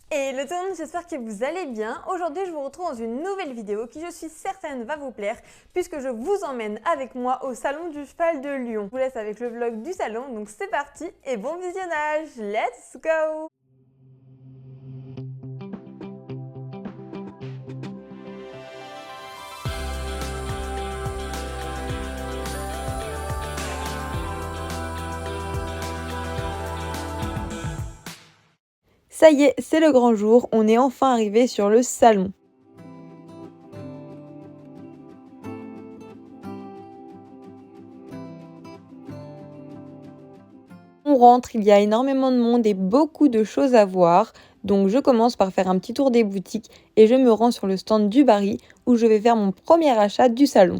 Hello tout le monde, j'espère que vous allez bien. Aujourd'hui, je vous retrouve dans une nouvelle vidéo qui, je suis certaine, va vous plaire puisque je vous emmène avec moi au Salon du Cheval de Lyon. Je vous laisse avec le vlog du salon, donc c'est parti et bon visionnage. Let's go! Ça y est, c'est le grand jour, on est enfin arrivé sur le salon. On rentre, il y a énormément de monde et beaucoup de choses à voir. Donc je commence par faire un petit tour des boutiques et je me rends sur le stand du Barry où je vais faire mon premier achat du salon.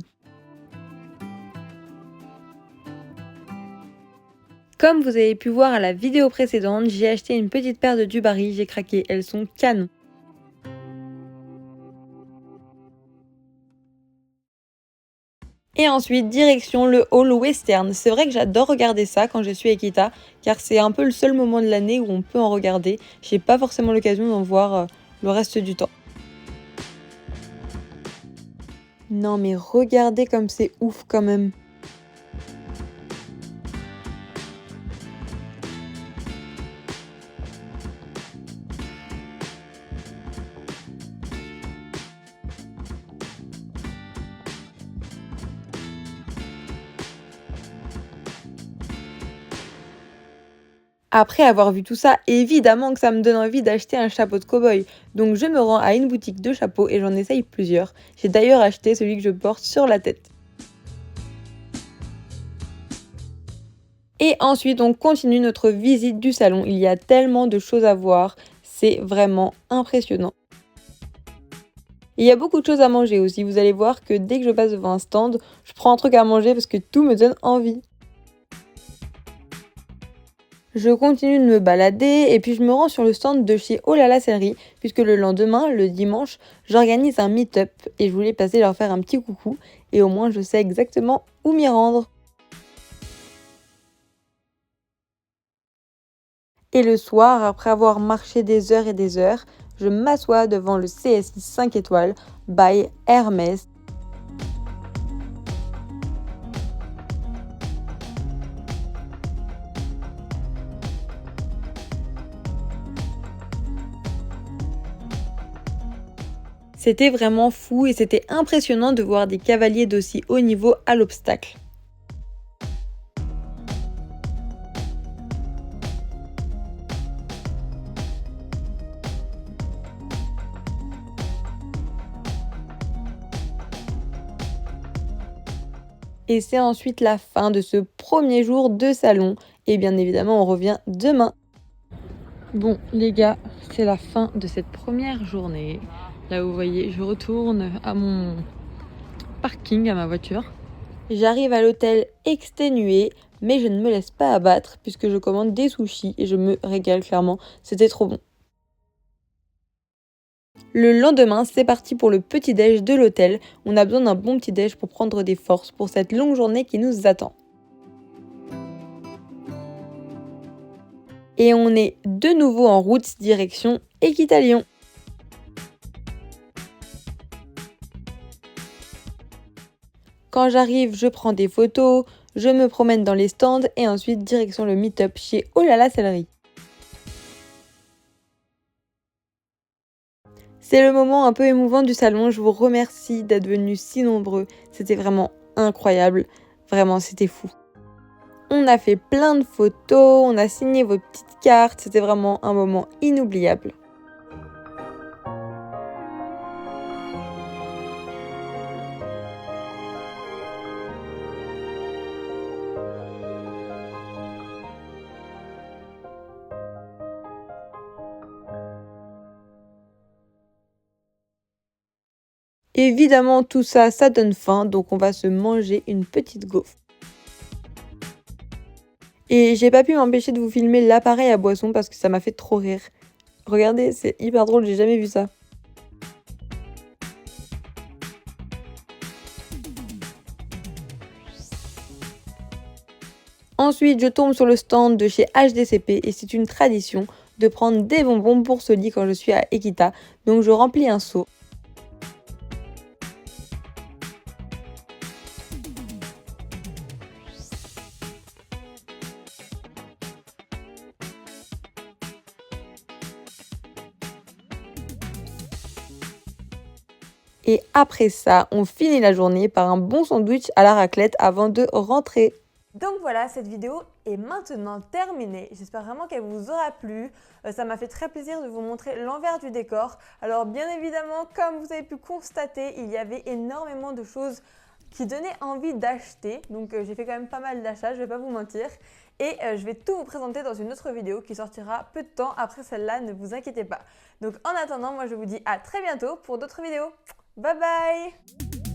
Comme vous avez pu voir à la vidéo précédente, j'ai acheté une petite paire de Dubarry, j'ai craqué, elles sont canon. Et ensuite, direction le hall western. C'est vrai que j'adore regarder ça quand je suis à Ekita, car c'est un peu le seul moment de l'année où on peut en regarder. J'ai pas forcément l'occasion d'en voir le reste du temps. Non mais regardez comme c'est ouf quand même. Après avoir vu tout ça, évidemment que ça me donne envie d'acheter un chapeau de cow-boy. Donc je me rends à une boutique de chapeaux et j'en essaye plusieurs. J'ai d'ailleurs acheté celui que je porte sur la tête. Et ensuite, on continue notre visite du salon. Il y a tellement de choses à voir, c'est vraiment impressionnant. Il y a beaucoup de choses à manger aussi. Vous allez voir que dès que je passe devant un stand, je prends un truc à manger parce que tout me donne envie. Je continue de me balader et puis je me rends sur le stand de chez Oh là là Sellerie puisque le lendemain, le dimanche, j'organise un meet-up et je voulais passer leur faire un petit coucou et au moins je sais exactement où m'y rendre. Et le soir, après avoir marché des heures et des heures, je m'assois devant le CSI 5 étoiles by Hermès. C'était vraiment fou et c'était impressionnant de voir des cavaliers d'aussi haut niveau à l'obstacle. Et c'est ensuite la fin de ce premier jour de salon. Et bien évidemment, on revient demain. Bon, les gars, c'est la fin de cette première journée. Là, vous voyez, je retourne à mon parking, à ma voiture. J'arrive à l'hôtel exténuée, mais je ne me laisse pas abattre puisque je commande des sushis et je me régale clairement. C'était trop bon. Le lendemain, c'est parti pour le petit-déj de l'hôtel. On a besoin d'un bon petit-déj pour prendre des forces pour cette longue journée qui nous attend. Et on est de nouveau en route direction Equitalion. Quand j'arrive, je prends des photos, je me promène dans les stands et ensuite direction le meet-up chez Oh là là Sellerie. C'est le moment un peu émouvant du salon, je vous remercie d'être venus si nombreux, c'était vraiment incroyable, vraiment c'était fou. On a fait plein de photos, on a signé vos petites cartes, c'était vraiment un moment inoubliable. Évidemment tout ça, ça donne faim, donc on va se manger une petite gaufre. Et j'ai pas pu m'empêcher de vous filmer l'appareil à boisson parce que ça m'a fait trop rire. Regardez, c'est hyper drôle, j'ai jamais vu ça. Ensuite, je tombe sur le stand de chez HDCP et c'est une tradition. de prendre des bonbons pour ce lit quand je suis à Ekita. Donc je remplis un seau. Et après ça, on finit la journée par un bon sandwich à la raclette avant de rentrer. Donc voilà, cette vidéo est maintenant terminée. J'espère vraiment qu'elle vous aura plu. Ça m'a fait très plaisir de vous montrer l'envers du décor. Alors bien évidemment, comme vous avez pu constater, il y avait énormément de choses qui donnaient envie d'acheter. Donc j'ai fait quand même pas mal d'achats, je vais pas vous mentir. Et je vais tout vous présenter dans une autre vidéo qui sortira peu de temps après celle-là, ne vous inquiétez pas. Donc en attendant, moi je vous dis à très bientôt pour d'autres vidéos. Bye bye!